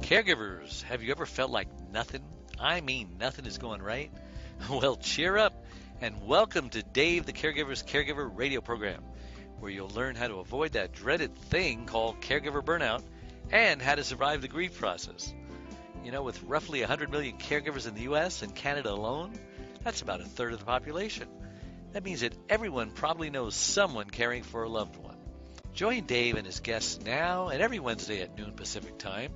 Caregivers, have you ever felt like nothing? I mean, nothing is going right? Well, cheer up and welcome to Dave the Caregiver's Caregiver radio program, where you'll learn how to avoid that dreaded thing called caregiver burnout and how to survive the grief process. With roughly 100 million caregivers in the US and Canada alone, that's about a third of the population. That means that everyone probably knows someone caring for a loved one. Join Dave and his guests now and every Wednesday at noon Pacific Time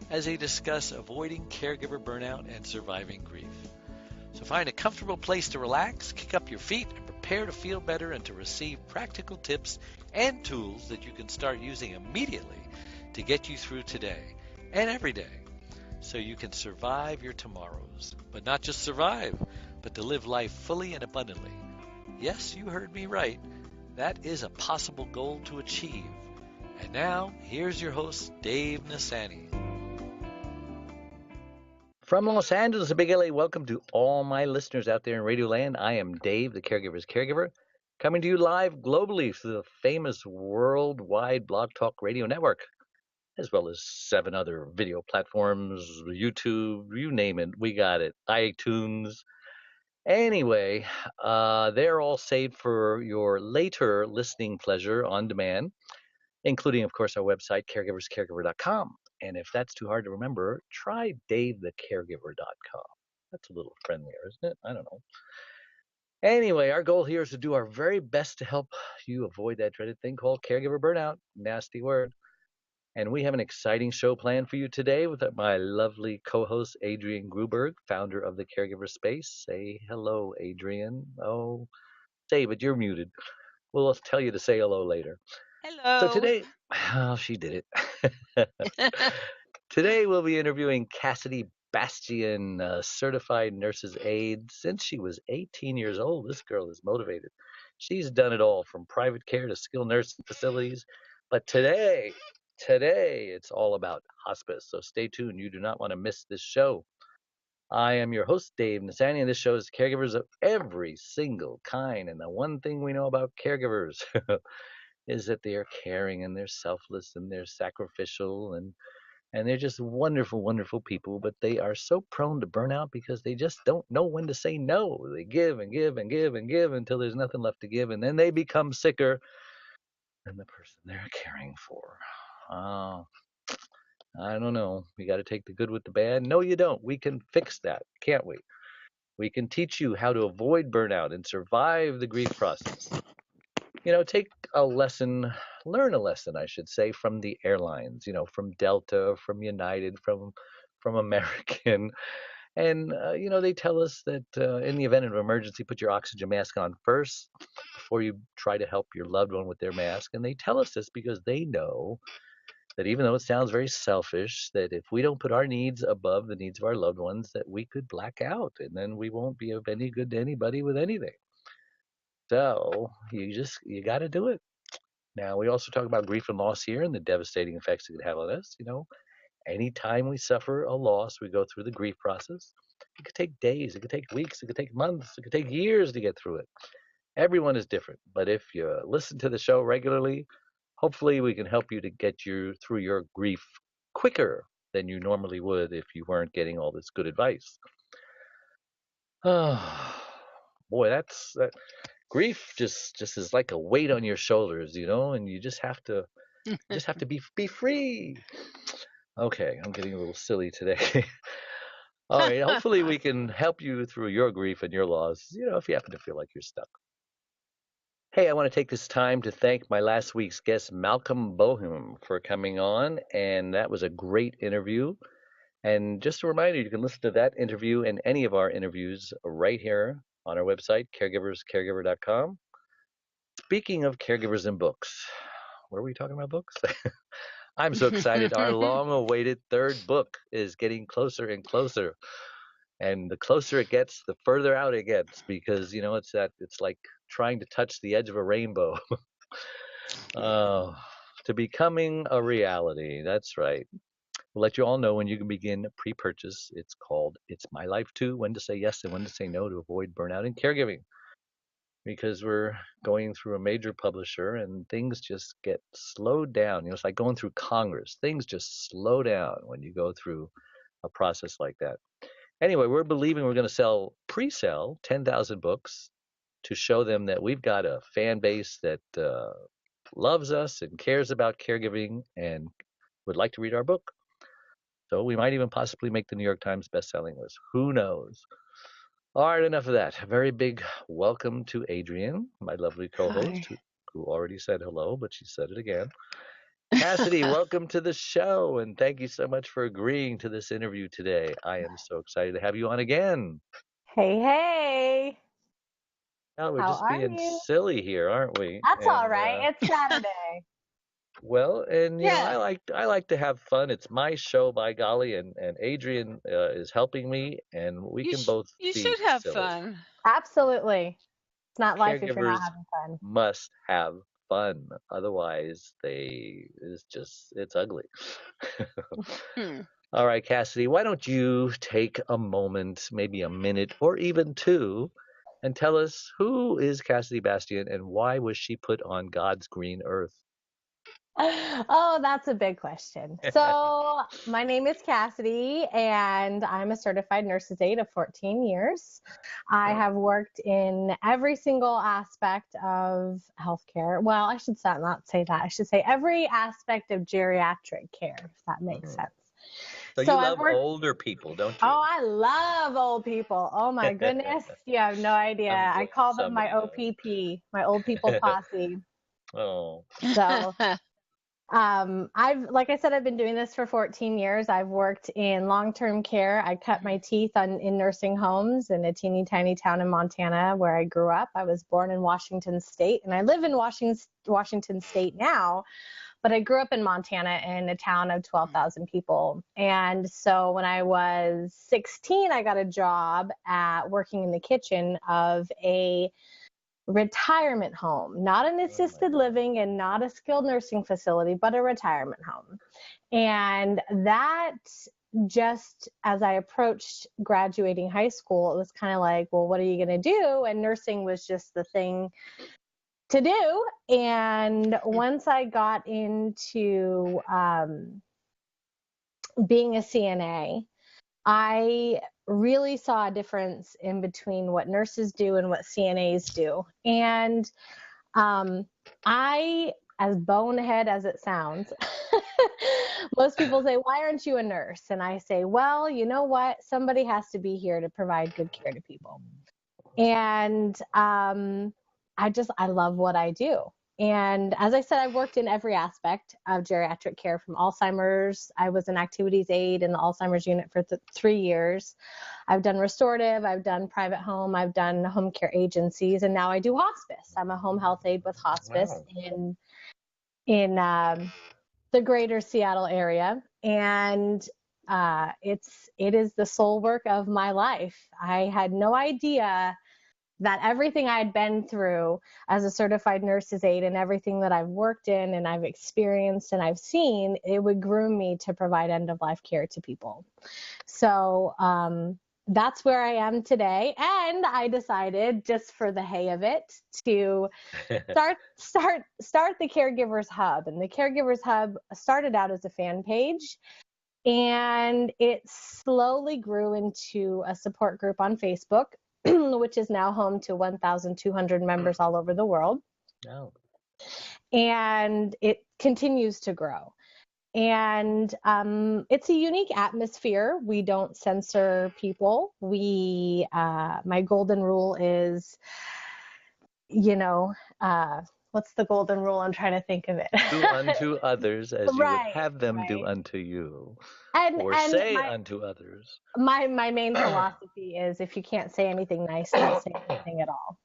as they discuss avoiding caregiver burnout and surviving grief. So find a comfortable place to relax, kick up your feet, and prepare to feel better and to receive practical tips and tools that you can start using immediately to get you through today and every day so you can survive your tomorrows. But not just survive, but to live life fully and abundantly. Yes, you heard me right. That is a possible goal to achieve. And now, here's your host, Dave Nassani. From Los Angeles, Big LA, welcome to all my listeners out there in Radio Land. I am Dave, the Caregiver's Caregiver, coming to you live globally through the famous worldwide Blog Talk Radio Network, as well as 7 other video platforms, YouTube, you name it, we got it, iTunes. Anyway, they're all saved for your later listening pleasure on demand, including, of course, our website, caregiverscaregiver.com. And if that's too hard to remember, try davethecaregiver.com. That's a little friendlier, isn't it? I don't know. Anyway, our goal here is to do our very best to help you avoid that dreaded thing called caregiver burnout. Nasty word. And we have an exciting show planned for you today with my lovely co-host, Adrienne Gruberg, founder of the Caregiver Space. Say hello, Adrienne. Oh, David, you're muted. We'll tell you to say hello later. So Hello. today, she did it. Today we'll be interviewing Cassidy Bastien, a certified nurse's aide. Since she was 18 years old, this girl is motivated. She's done it all from private care to skilled nursing facilities. But today, it's all about hospice. So stay tuned. You do not want to miss this show. I am your host, Dave Nassani, and this show is caregivers of every single kind. And the one thing we know about caregivers is that they are caring and they're selfless and they're sacrificial and they're just wonderful, wonderful people, but they are so prone to burnout because they just don't know when to say no. They give and give and give and give until there's nothing left to give, and then they become sicker than the person they're caring for. Oh, I don't know. We got to take the good with the bad. No, you don't. We can fix that, can't we? We can teach you how to avoid burnout and survive the grief process. Take a lesson, learn a lesson, I should say, from the airlines, from Delta, from United, from American. And, they tell us that in the event of an emergency, put your oxygen mask on first before you try to help your loved one with their mask. And they tell us this because they know that even though it sounds very selfish, that if we don't put our needs above the needs of our loved ones, that we could black out and then we won't be of any good to anybody with anything. So you got to do it. Now, we also talk about grief and loss here and the devastating effects it could have on us. Anytime we suffer a loss, we go through the grief process. It could take days, it could take weeks, it could take months, it could take years to get through it. Everyone is different. But if you listen to the show regularly, hopefully we can help you to get you through your grief quicker than you normally would if you weren't getting all this good advice. Oh, boy, that grief just is like a weight on your shoulders, and you just have to be free. Okay, I'm getting a little silly today. All right, hopefully we can help you through your grief and your loss, if you happen to feel like you're stuck. Hey, I want to take this time to thank my last week's guest, Malcolm Boham, for coming on, and that was a great interview. And just a reminder, you can listen to that interview and any of our interviews right here on our website, caregiverscaregiver.com. Speaking of caregivers and books, were we talking about books? I'm so excited. Our long-awaited 3rd book is getting closer and closer. And the closer it gets, the further out it gets because, it's like trying to touch the edge of a rainbow. To becoming a reality. That's right. We'll let you all know when you can begin pre-purchase. It's called It's My Life Too, When to Say Yes and When to Say No to Avoid Burnout in Caregiving. because we're going through a major publisher and things just get slowed down. It's like going through Congress. Things just slow down when you go through a process like that. Anyway, we're believing we're going to pre-sell 10,000 books to show them that we've got a fan base that loves us and cares about caregiving and would like to read our book. So we might even possibly make the New York Times best-selling list. Who knows? All right, enough of that. A very big welcome to Adrienne, my lovely co-host, who already said hello, but she said it again. Cassidy, welcome to the show, and thank you so much for agreeing to this interview today. I am so excited to have you on again. Hey. Oh, we're How just are being you? silly here, aren't we? That's And all right. It's Saturday. well, and Yeah. I like to have fun. It's my show, by golly, and Adrienne is helping me, and we can both You be should have silly. fun. Absolutely. It's not life if you're not Caregivers having fun. must have fun, otherwise it's ugly. All right, Cassidy, why don't you take a moment, maybe a minute or even two, and tell us, who is Cassidy Bastien and why was she put on God's green earth? Oh, that's a big question. So my name is Cassidy, and I'm a certified nurse's aide of 14 years. I have worked in every single aspect of healthcare. Well, I should not say that. I should say every aspect of geriatric care, if that makes sense. So you love older people, don't you? Oh, I love old people. Oh my goodness. You have no idea. I call them my OPP, my old people posse. Oh. So like I said, I've been doing this for 14 years. I've worked in long-term care. I cut my teeth in nursing homes in a teeny tiny town in Montana where I grew up. I was born in Washington State, and I live in Washington State now. But I grew up in Montana in a town of 12,000 people. And so when I was 16, I got a job working in the kitchen of a retirement home, not an assisted living and not a skilled nursing facility, but a retirement home. And that, just as I approached graduating high school, it was kind of like, well, what are you going to do? And nursing was just the thing to do. And once I got into being a CNA, I really saw a difference in between what nurses do and what CNAs do. And I, as bonehead as it sounds, most people say, why aren't you a nurse? And I say, well, you know what? Somebody has to be here to provide good care to people. And I love what I do. And as I said, I've worked in every aspect of geriatric care, from Alzheimer's. I was an activities aide in the Alzheimer's unit for 3 years. I've done restorative, I've done private home, I've done home care agencies, and now I do hospice. I'm a home health aide with hospice in the greater Seattle area. And it is the soul work of my life. I had no idea that everything I had been through as a certified nurse's aide and everything that I've worked in and I've experienced and I've seen, it would groom me to provide end-of-life care to people. So that's where I am today. And I decided, just for the hay of it, to start the Caregivers Hub. And the Caregivers Hub started out as a fan page, and it slowly grew into a support group on Facebook, which is now home to 1,200 members all over the world. Oh. And it continues to grow. And it's a unique atmosphere. We don't censor people. My golden rule is, what's the golden rule? I'm trying to think of it. Do unto others as you would have them do unto you. Or say unto others. My main philosophy is, if you can't say anything nice, don't say anything at all.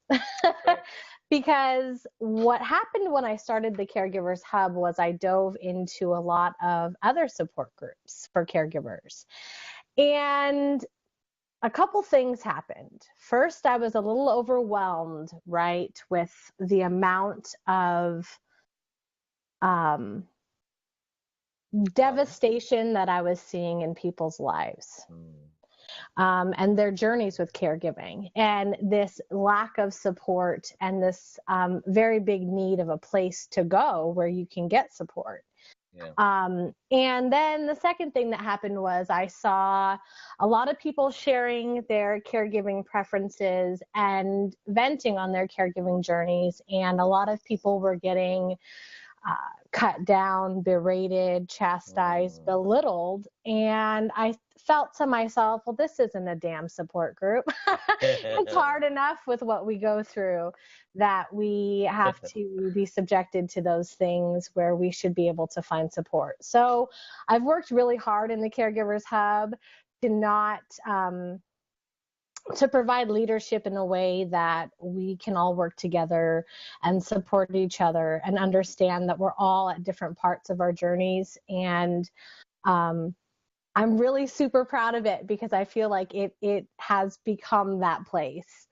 Because what happened when I started the Caregivers Hub was I dove into a lot of other support groups for caregivers. And a couple things happened. First, I was a little overwhelmed, right, with the amount of devastation that I was seeing in people's lives. and their journeys with caregiving, and this lack of support, and this very big need of a place to go where you can get support. Yeah. And then the second thing that happened was I saw a lot of people sharing their caregiving preferences and venting on their caregiving journeys, and a lot of people were getting cut down, berated, chastised, belittled. And I felt to myself, well, this isn't a damn support group. It's hard enough with what we go through that we have to be subjected to those things where we should be able to find support. So I've worked really hard in the Caregivers Hub to not to provide leadership in a way that we can all work together and support each other and understand that we're all at different parts of our journeys. And I'm really super proud of it because I feel like it has become that place.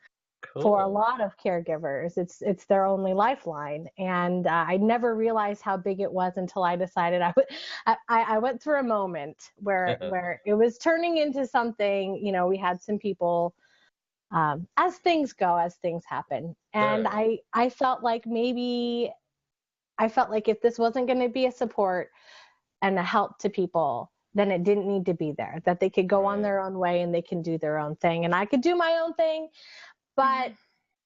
Cool. For a lot of caregivers. It's their only lifeline. And I never realized how big it was until I decided I went through a moment where it was turning into something. We had some people, as things go, as things happen. And Sure. I felt like if this wasn't going to be a support and a help to people, then it didn't need to be there, that they could go on their own way and they can do their own thing. And I could do my own thing. But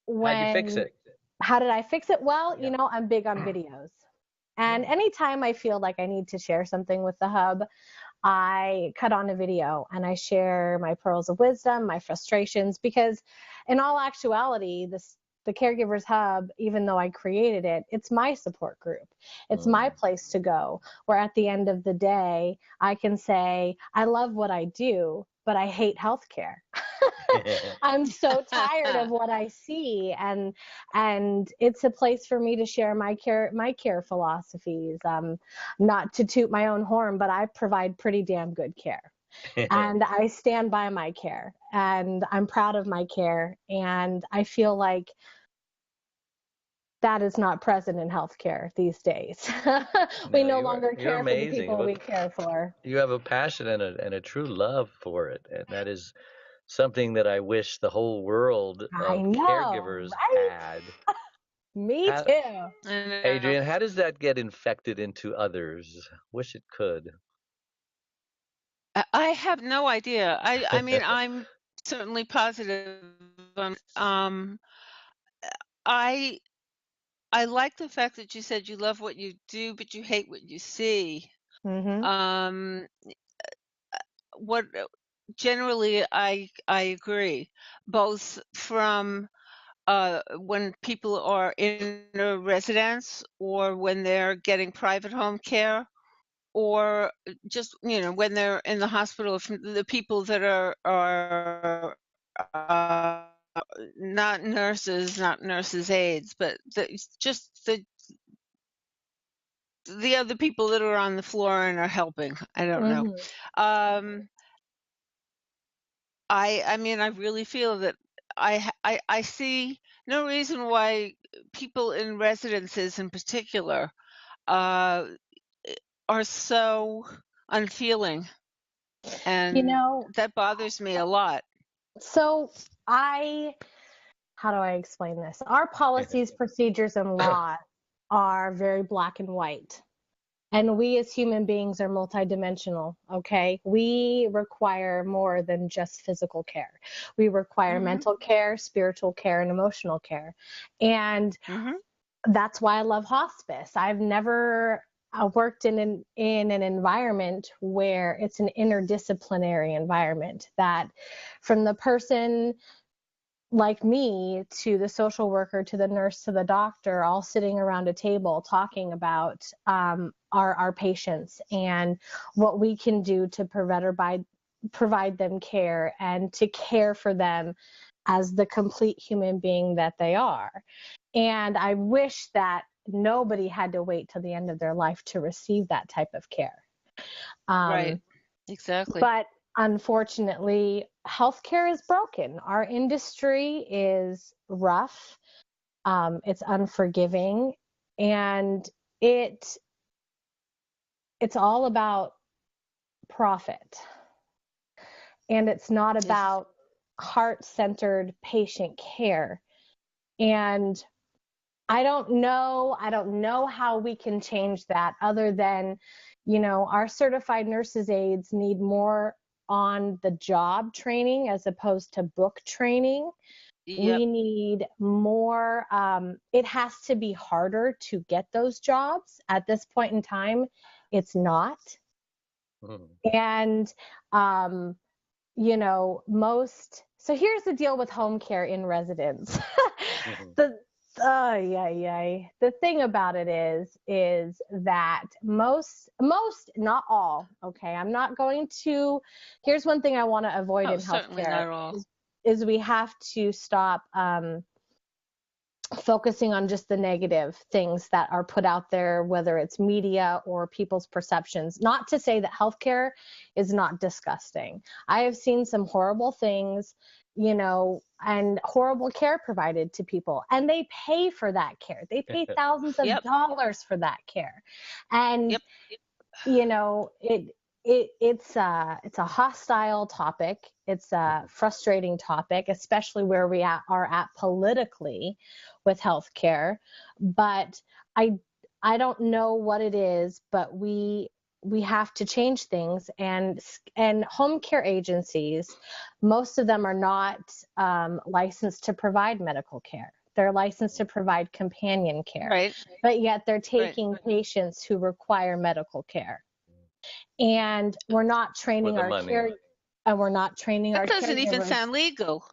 How'd you fix it? How did I fix it? Well, Yeah. I'm big on videos. And anytime I feel like I need to share something with the hub, I cut on a video and I share my pearls of wisdom, my frustrations, because in all actuality, the Caregivers Hub, even though I created it, it's my support group. It's my place to go, where at the end of the day, I can say, I love what I do, but I hate healthcare. I'm so tired of what I see, and it's a place for me to share my care philosophies. Not to toot my own horn, but I provide pretty damn good care. And I stand by my care, and I'm proud of my care, and I feel like that is not present in healthcare these days. We no longer care for the people we care for. You have a passion and a true love for it, and that is something that I wish the whole world I of know, caregivers right? had. Me too. Adrienne, how does that get infected into others? Wish it could. I have no idea. I mean, I'm certainly positive. I like the fact that you said you love what you do, but you hate what you see. Mm-hmm. What generally I agree, both from when people are in a residence or when they're getting private home care, or just when they're in the hospital. The people that are not nurses aides, but just the other people that are on the floor and are helping. I don't know. I mean, I really feel that I see no reason why people in residences in particular are so unfeeling, and that bothers me a lot. So how do I explain this? Our policies, procedures, and laws are very black and white. And we as human beings are multidimensional, okay? We require more than just physical care. We require mental care, spiritual care, and emotional care. And that's why I love hospice. I've never worked in an environment where it's an interdisciplinary environment, that from the person like me to the social worker to the nurse to the doctor, all sitting around a table talking about our patients and what we can do to provide them care and to care for them as the complete human being that they are. And I wish that nobody had to wait till the end of their life to receive that type of care. Right, exactly. But unfortunately, healthcare is broken. Our industry is rough. It's unforgiving, and it's all about profit. and it's not Yes. about heart-centered patient care. And I don't know how we can change that other than, our certified nurses aides need more on the job training as opposed to book training. Yep. We need more. It has to be harder to get those jobs. At this point in time, it's not. And, so here's the deal with home care in residence. The thing about it is that most, not all, okay, I'm not going to, here's one thing I want to avoid in certainly not healthcare all. is we have to stop focusing on just the negative things that are put out there, whether it's media or people's perceptions. Not to say that healthcare is not disgusting. I have seen some horrible things, and horrible care provided to people, and they pay for that care. They pay thousands of Yep. dollars for that care. And, Yep. it's a hostile topic. It's a frustrating topic, especially where we are at politically with healthcare. But I don't know what it is, but we have to change things. And home care agencies, most of them are not licensed to provide medical care. They're licensed to provide companion care, Right. but yet they're taking patients who require medical care. And we're not training our care, and we're not training our caregivers. That doesn't even sound legal.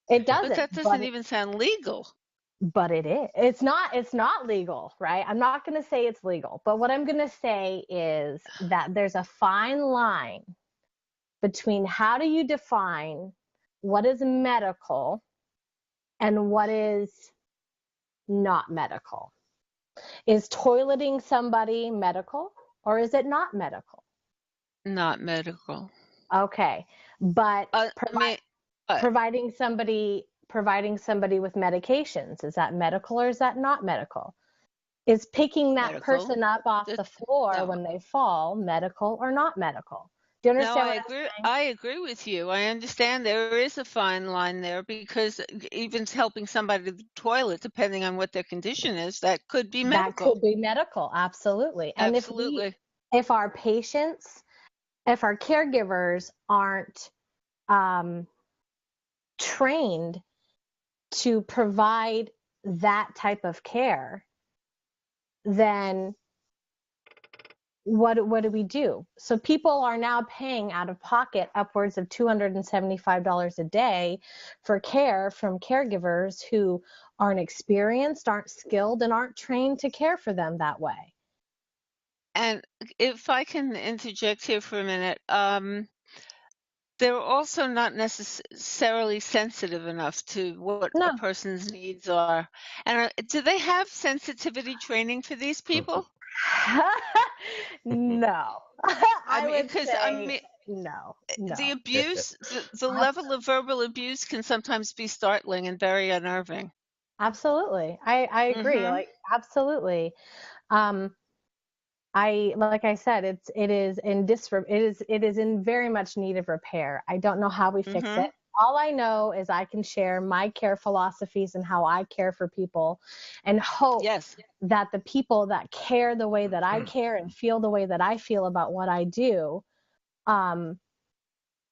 It doesn't. But that doesn't even sound legal. But it is. It's not legal, right? I'm not going to say it's legal, but what I'm going to say is that there's a fine line between how do you define what is medical and what is not medical. Is toileting somebody medical, or is it not medical? Not medical. Okay, but providing somebody with medications, is that medical or is that not medical? Is picking that person up off the floor when they fall medical or not medical? Do you understand what I'm saying? I agree with you. I understand there is a fine line there, because even helping somebody to the toilet, depending on what their condition is, that could be medical. That could be medical, absolutely. And absolutely. if our patients, if our caregivers aren't trained to provide that type of care, then what do we do? So people are now paying out of pocket upwards of $275 a day for care from caregivers who aren't experienced, aren't skilled, and aren't trained to care for them that way. And if I can interject here for a minute, they're also not necessarily sensitive enough to what a person's needs are. And do they have sensitivity training for these people? No. I would say no. The abuse, the level of verbal abuse can sometimes be startling and very unnerving. Absolutely. I agree. Mhm. Like, absolutely. Like I said, it is in very much need of repair. I don't know how we fix it. All I know is I can share my care philosophies and how I care for people, and hope that the people that care the way that I care and feel the way that I feel about what I do,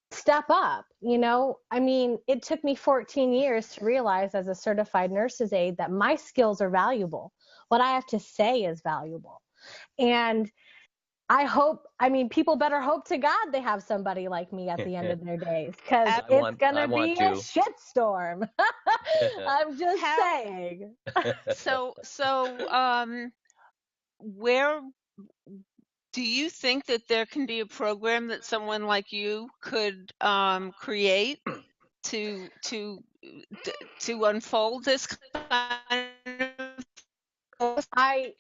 step up. I mean, it took me 14 years to realize as a certified nurse's aide that my skills are valuable. What I have to say is valuable. And people better hope to God they have somebody like me at the end of their days, because it's going to be a shitstorm. I'm just saying. So, where do you think that there can be a program that someone like you could create to unfold this kind of?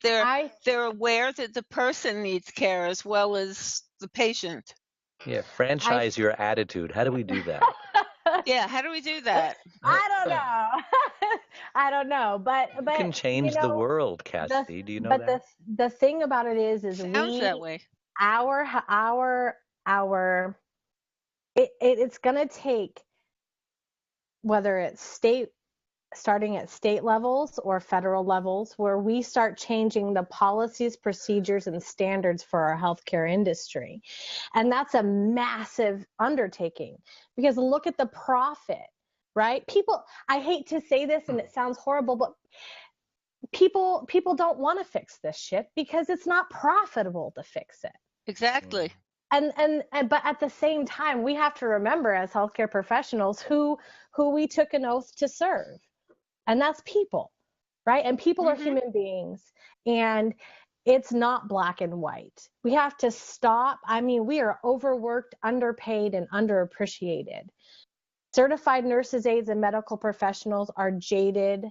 They're aware that the person needs care as well as the patient. Yeah, franchise your attitude. How do we do that? Yeah, how do we do that? I don't know. I don't know, but you can change the world, Cassidy. Do you know that? But the thing about it is Sounds that way. our it's going to take, whether it's starting at state levels or federal levels, where we start changing the policies, procedures, and standards for our healthcare industry. And that's a massive undertaking, because look at the profit, right? People, I hate to say this and it sounds horrible, but people don't want to fix this shit because it's not profitable to fix it. Exactly. And but at the same time, we have to remember as healthcare professionals who we took an oath to serve. And that's people, right? And people are human beings, and it's not black and white. We have to stop. I mean, we are overworked, underpaid, and underappreciated. Certified nurses, aides, and medical professionals are jaded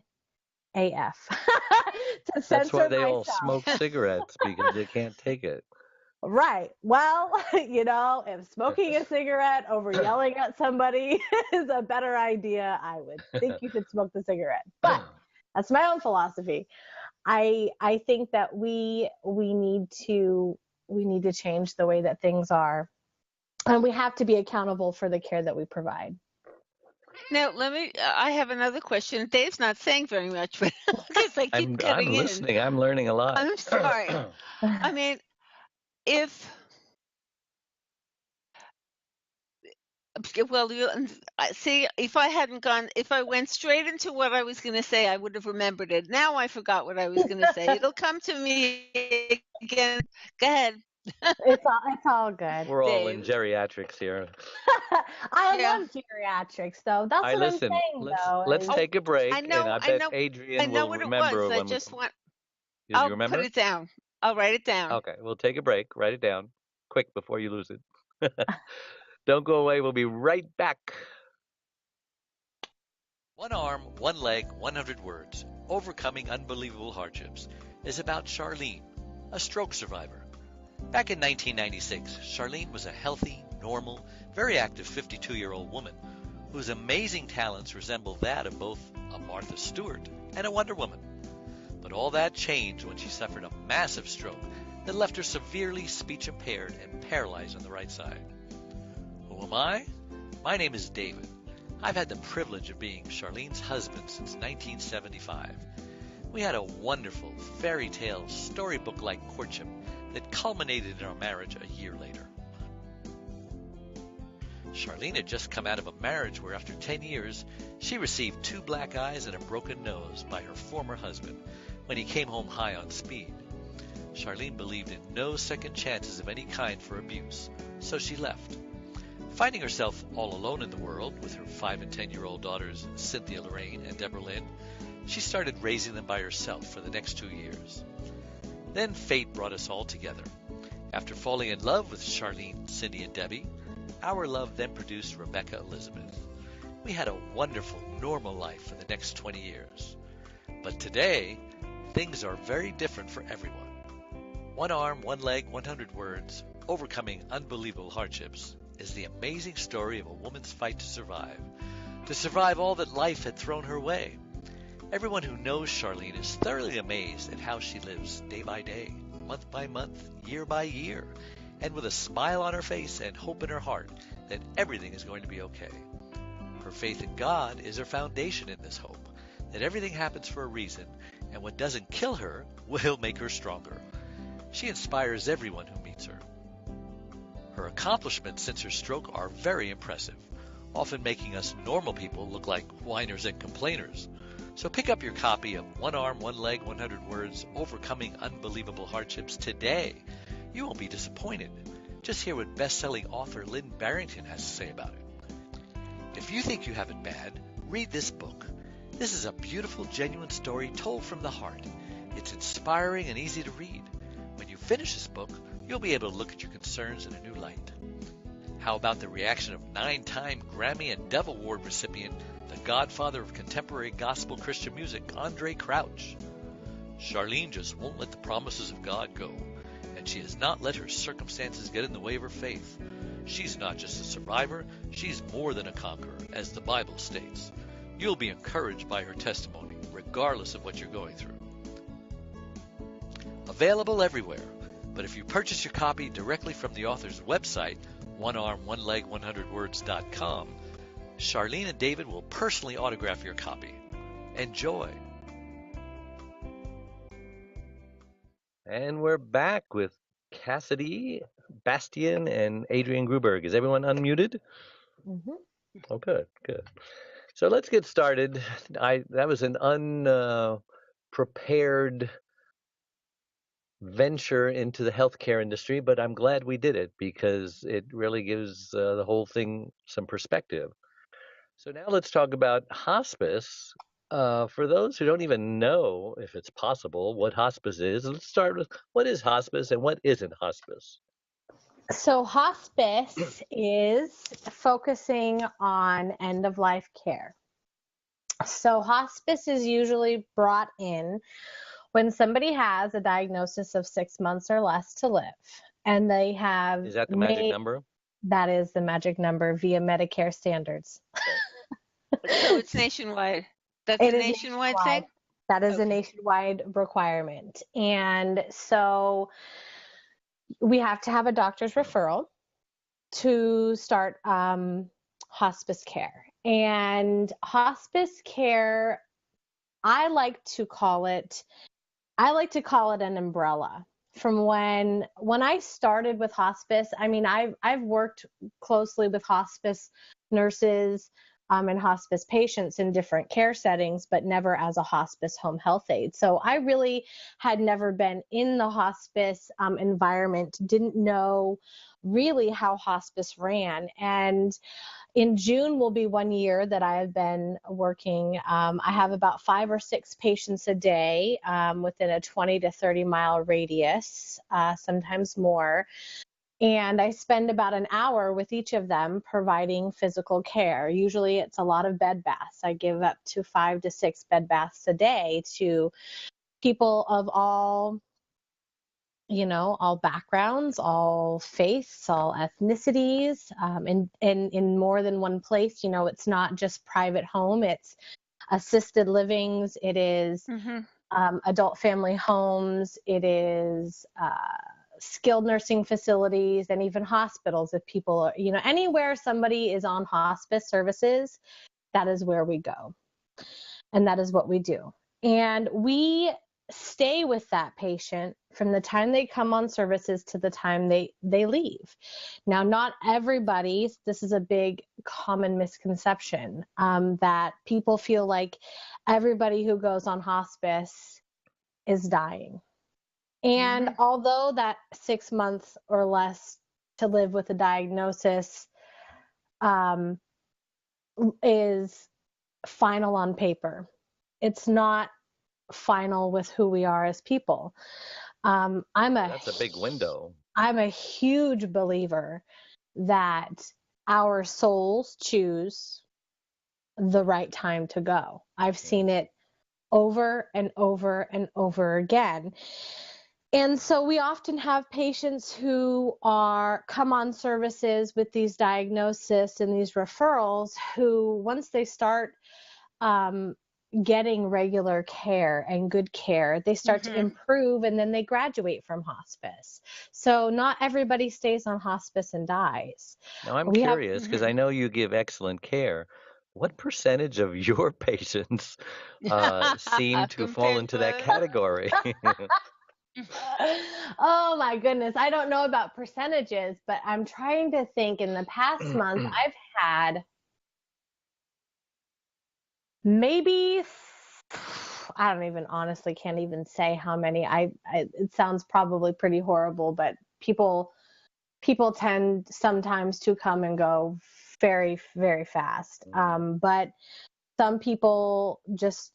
AF. That's why they all smoke cigarettes, because they can't take it. Right. Well, if smoking a cigarette over yelling at somebody is a better idea, I would think you should smoke the cigarette. But that's my own philosophy. I think that we need to change the way that things are, and we have to be accountable for the care that we provide. Now, I have another question. Dave's not saying very much, but because I keep cutting I'm listening. I'm learning a lot. I'm sorry. I mean, if I went straight into what I was going to say, I would have remembered it. Now I forgot what I was going to say. It'll come to me again. Go ahead. It's all good. We're all in geriatrics here. I love geriatrics, though. That's what I'm saying, though. Let's take a break, and I bet Adrian will remember when I'll remember? put it down. I'll write it down. Okay, we'll take a break. Write it down quick before you lose it. Don't go away. We'll be right back. One Arm, One Leg, 100 Words, Overcoming Unbelievable Hardships is about Charlene, a stroke survivor. Back in 1996, Charlene was a healthy, normal, very active 52-year-old woman whose amazing talents resemble that of both a Martha Stewart and a Wonder Woman. But all that changed when she suffered a massive stroke that left her severely speech impaired and paralyzed on the right side. Who am I? My name is David. I've had the privilege of being Charlene's husband since 1975. We had a wonderful fairy tale storybook-like courtship that culminated in our marriage a year later. Charlene had just come out of a marriage where after 10 years, she received 2 black eyes and a broken nose by her former husband when he came home high on speed. Charlene believed in no second chances of any kind for abuse, so she left. Finding herself all alone in the world with her 5 and 10-year-old daughters, Cynthia Lorraine and Deborah Lynn, she started raising them by herself for the next 2 years. Then fate brought us all together. After falling in love with Charlene, Cindy, and Debbie, our love then produced Rebecca Elizabeth. We had a wonderful, normal life for the next 20 years. But today, things are very different for everyone. One Arm, One Leg, 100 Words, Overcoming Unbelievable Hardships is the amazing story of a woman's fight to survive all that life had thrown her way. Everyone who knows Charlene is thoroughly amazed at how she lives day by day, month by month, year by year, and with a smile on her face and hope in her heart that everything is going to be okay. Her faith in God is her foundation in this hope, that everything happens for a reason, and what doesn't kill her will make her stronger. She inspires everyone who meets her. Her accomplishments since her stroke are very impressive, often making us normal people look like whiners and complainers. So pick up your copy of One Arm, One Leg, 100 Words, Overcoming Unbelievable Hardships today. You won't be disappointed. Just hear what best-selling author Lynn Barrington has to say about it. If you think you have it bad, read this book. This is a beautiful, genuine story told from the heart. It's inspiring and easy to read. When you finish this book, you'll be able to look at your concerns in a new light. How about the reaction of 9-time Grammy and Dove Award recipient, the godfather of contemporary gospel Christian music, Andre Crouch? Charlene just won't let the promises of God go, and she has not let her circumstances get in the way of her faith. She's not just a survivor, she's more than a conqueror, as the Bible states. You'll be encouraged by her testimony, regardless of what you're going through. Available everywhere, but if you purchase your copy directly from the author's website, onearm1leg100words.com, Charlene and David will personally autograph your copy. Enjoy. And we're back with Cassidy Bastien and Adrienne Gruberg. Is everyone unmuted? Mm-hmm. Oh, good, good. So let's get started. That was an unprepared venture into the healthcare industry, but I'm glad we did it because it really gives the whole thing some perspective. So now let's talk about hospice. For those who don't even know, if it's possible, what hospice is, let's start with what is hospice and what isn't hospice. So hospice is focusing on end-of-life care. So hospice is usually brought in when somebody has a diagnosis of 6 months or less to live, and they have Is that the magic number? That is the magic number via Medicare standards. So it's nationwide. That's It a is nationwide nationwide. thing? That is a Okay. nationwide requirement. And so we have to have a doctor's referral to start hospice care. And hospice care, I like to call it an umbrella. From when I started with hospice, I mean, I've worked closely with hospice nurses and hospice patients in different care settings, but never as a hospice home health aide. So I really had never been in the hospice environment, didn't know really how hospice ran. And in June will be 1 year that I have been working. I have about 5 or 6 patients a day within a 20 to 30 mile radius, sometimes more. And I spend about an hour with each of them providing physical care. Usually it's a lot of bed baths. I give up to 5 to 6 bed baths a day to people of all backgrounds, all faiths, all ethnicities, in more than one place. It's not just private home, it's assisted livings, it is adult family homes, it is skilled nursing facilities, and even hospitals. If people are, anywhere somebody is on hospice services, that is where we go. And that is what we do. And we stay with that patient from the time they come on services to the time they leave. Now, not everybody, this is a big common misconception, that people feel like everybody who goes on hospice is dying. And although that 6 months or less to live with a diagnosis is final on paper, it's not final with who we are as people. That's a big window. I'm a huge believer that our souls choose the right time to go. I've seen it over and over and over again. And so we often have patients who come on services with these diagnoses and these referrals who, once they start getting regular care and good care, they start to improve, and then they graduate from hospice. So not everybody stays on hospice and dies. Now I'm curious because I know you give excellent care. What percentage of your patients seem to fall into that category? Oh my goodness. I don't know about percentages, but I'm trying to think. In the past month, I've had maybe, I don't even, honestly can't even say how many. It sounds probably pretty horrible, but people tend sometimes to come and go very, very fast. But some people just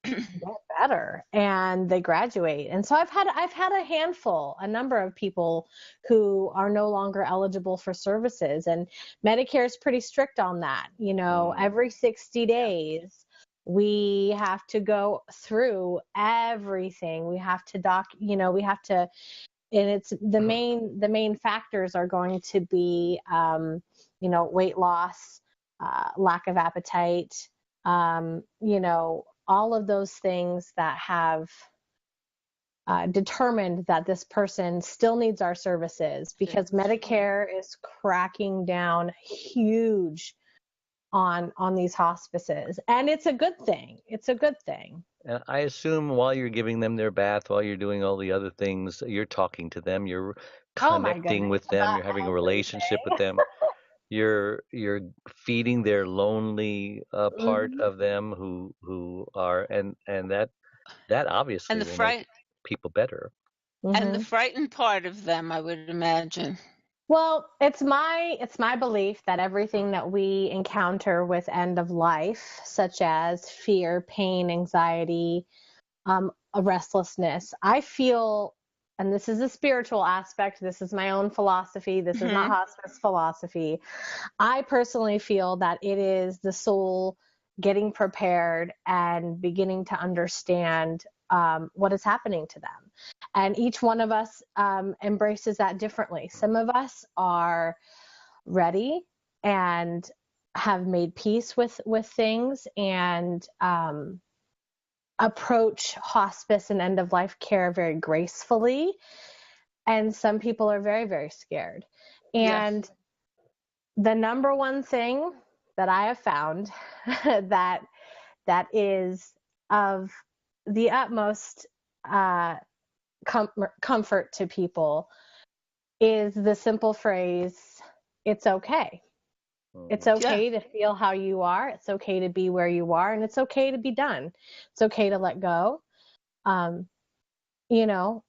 get better and they graduate. And so I've had a number of people who are no longer eligible for services, and Medicare is pretty strict on that. Every 60 days we have to go through everything. We have to and it's the main factors are going to be weight loss, lack of appetite, all of those things that have determined that this person still needs our services, because Medicare is cracking down huge on these hospices, and it's a good thing. It's a good thing. And I assume while you're giving them their bath, while you're doing all the other things, you're talking to them, you're Oh my connecting goodness, with them, about you're having a everything. relationship with them. You're feeding their lonely part Mhm. of them who are, and that obviously And the will make people better. and the Mhm. frightened part of them, I would imagine. Well, it's my belief that everything that we encounter with end of life, such as fear, pain, anxiety, a restlessness, I feel, and this is a spiritual aspect, this is my own philosophy, this is not Mhm. hospice philosophy. I personally feel that it is the soul getting prepared and beginning to understand what is happening to them. And each one of us embraces that differently. Some of us are ready and have made peace with things, and approach hospice and end of life care very gracefully. And some people are very, very scared. And the number one thing that I have found that is of the utmost comfort to people is the simple phrase, it's okay. It's okay to feel how you are. It's okay to be where you are, and it's okay to be done. It's okay to let go. You know,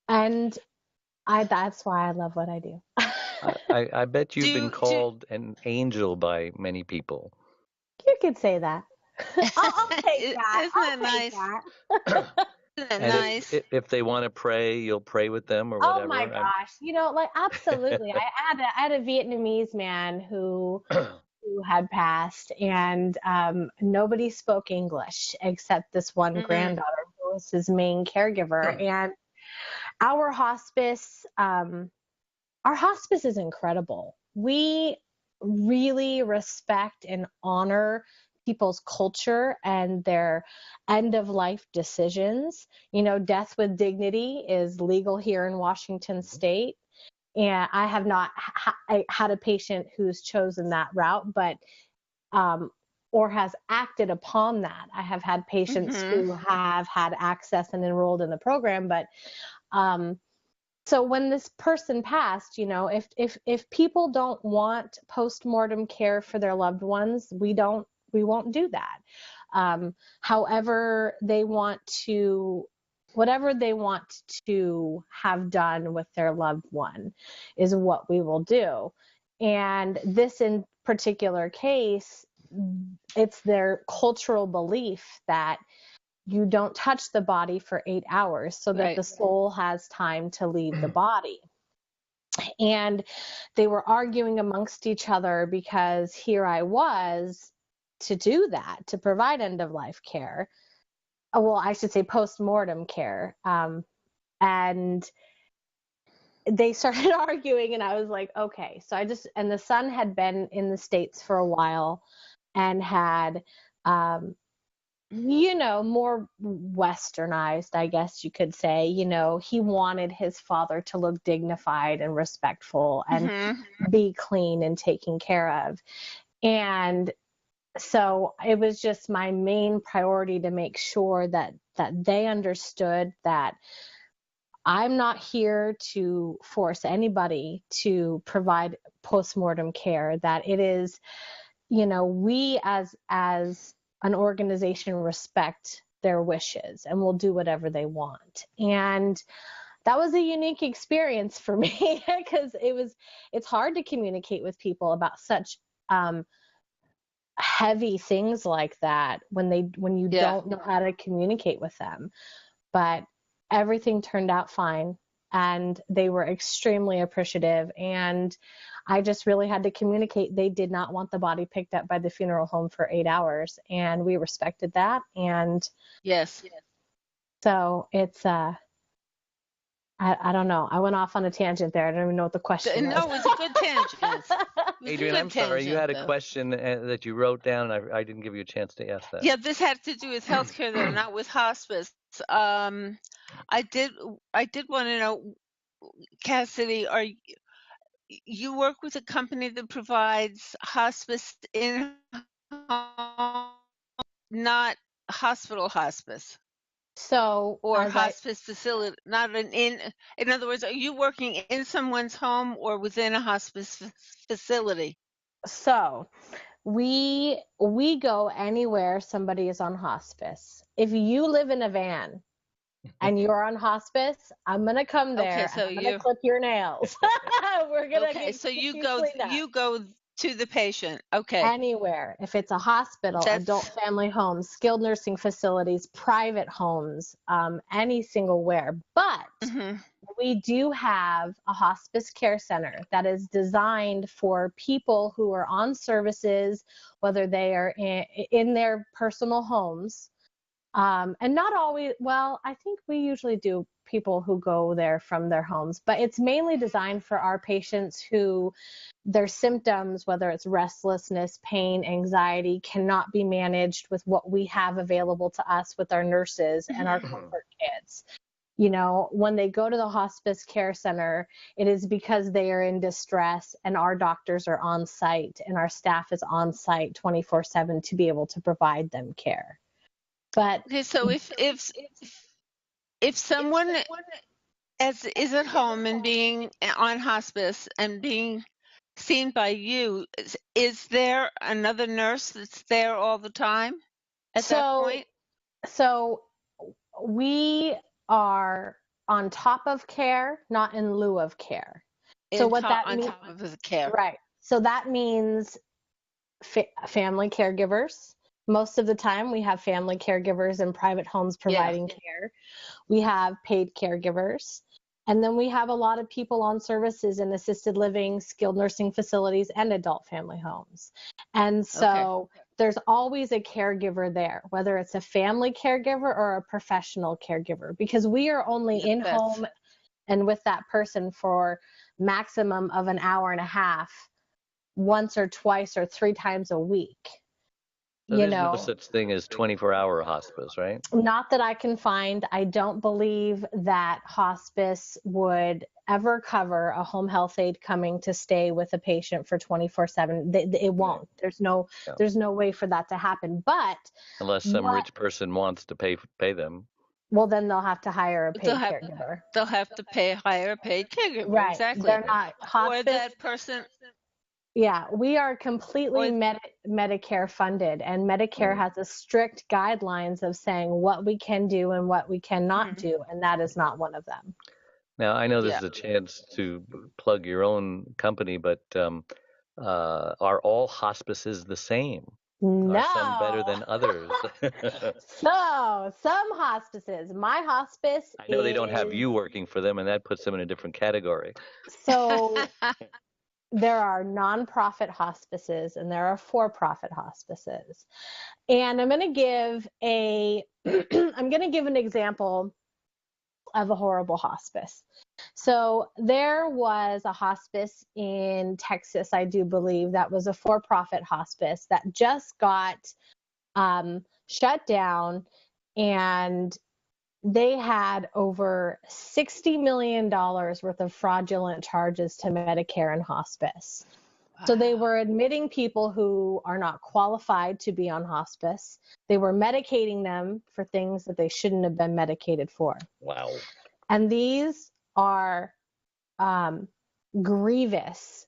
and that's why I love what I do. I bet you've been called an angel by many people. You could say that. I'll take that. Isn't that nice? Isn't that And nice? if they want to pray, you'll pray with them or Oh whatever. my gosh. Like absolutely. I had a Vietnamese man who had passed, and nobody spoke English except this one granddaughter who was his main caregiver. And our hospice is incredible. We really respect and honor people's culture and their end of life decisions. Death with dignity is legal here in Washington State. And I have not had a patient who's chosen that route, but or has acted upon that. I have had patients who have had access and enrolled in the program, but so when this person passed, if people don't want postmortem care for their loved ones, we won't do that. However they want to, whatever they want to have done with their loved one is what we will do. And this in particular case, it's their cultural belief that you don't touch the body for 8 hours so that the soul has time to leave the body. And they were arguing amongst each other because here I was to do that, to provide end of life care. Well, I should say post-mortem care. And they started arguing, and I was like, okay. So and the son had been in the States for a while and had, more westernized, I guess you could say. He wanted his father to look dignified and respectful and be clean and taken care of. And so it was just my main priority to make sure that they understood that I'm not here to force anybody to provide postmortem care, that it is, we as an organization respect their wishes and will do whatever they want. And that was a unique experience for me because it's hard to communicate with people about such heavy things like that when you don't know how to communicate with them. But everything turned out fine, and they were extremely appreciative. And I just really had to communicate. They did not want the body picked up by the funeral home for 8 hours, and we respected that. And yes, so it's I don't know. I went off on a tangent there. I don't even know what the question was. No, it was a good tangent. Adrian, I'm sorry. You had a question that you wrote down, and I didn't give you a chance to ask that. Yeah, this had to do with healthcare, though, not with hospice. I did want to know, Cassidy, you work with a company that provides hospice in home, not hospital hospice? So, Or hospice facility, not in other words, are you working in someone's home or within a hospice facility? So we go anywhere somebody is on hospice. If you live in a van and you're on hospice, I'm gonna come there. Okay, so and I'm gonna clip your nails. We're gonna okay. So you go to the patient. Okay. Anywhere. If it's a hospital, adult family homes, skilled nursing facilities, private homes, any single where. But we do have a hospice care center that is designed for people who are on services, whether they are in their personal homes. And not always, well, I think we usually do people who go there from their homes, but it's mainly designed for our patients who their symptoms, whether it's restlessness, pain, anxiety, cannot be managed with what we have available to us with our nurses and our comfort kits. You know, when they go to the hospice care center, it is because they are in distress and our doctors are on site and our staff is on site 24/7 to be able to provide them care. But okay, so if someone is at home and being on hospice and being seen by you, is there another nurse that's there all the time at that point? So we are on top of care, not in lieu of care. So what that means, on top of the care, right? So that means family caregivers. Most of the time, we have family caregivers in private homes providing care. We have paid caregivers. And then we have a lot of people on services in assisted living, skilled nursing facilities, and adult family homes. And so there's always a caregiver there, whether it's a family caregiver or a professional caregiver, because we are only in home and with that person for maximum of an hour and a half, once or twice or 3 times a week. So there's no such thing as 24-hour hospice, right? Not that I can find. I don't believe that hospice would ever cover a home health aide coming to stay with a patient for 24/7. It won't. There's no way for that to happen. But unless some rich person wants to pay them. Well, then they'll have to hire a paid caregiver. They'll have to hire a paid caregiver. Right. Exactly. They're not hospice. Or that person. Yeah, we are completely Medicare funded, and Medicare has a strict guidelines of saying what we can do and what we cannot do, and that is not one of them. Now, I know this is a chance to plug your own company, but are all hospices the same? No. Are some better than others? So, some hospices, my hospice I know they don't have you working for them, and that puts them in a different category. So there are nonprofit hospices and there are for-profit hospices. And I'm going to give an example of a horrible hospice. So there was a hospice in Texas, I do believe, that was a for-profit hospice that just got shut down, and they had over $60 million worth of fraudulent charges to Medicare and hospice. Wow. So they were admitting people who are not qualified to be on hospice. They were medicating them for things that they shouldn't have been medicated for. Wow. And these are grievous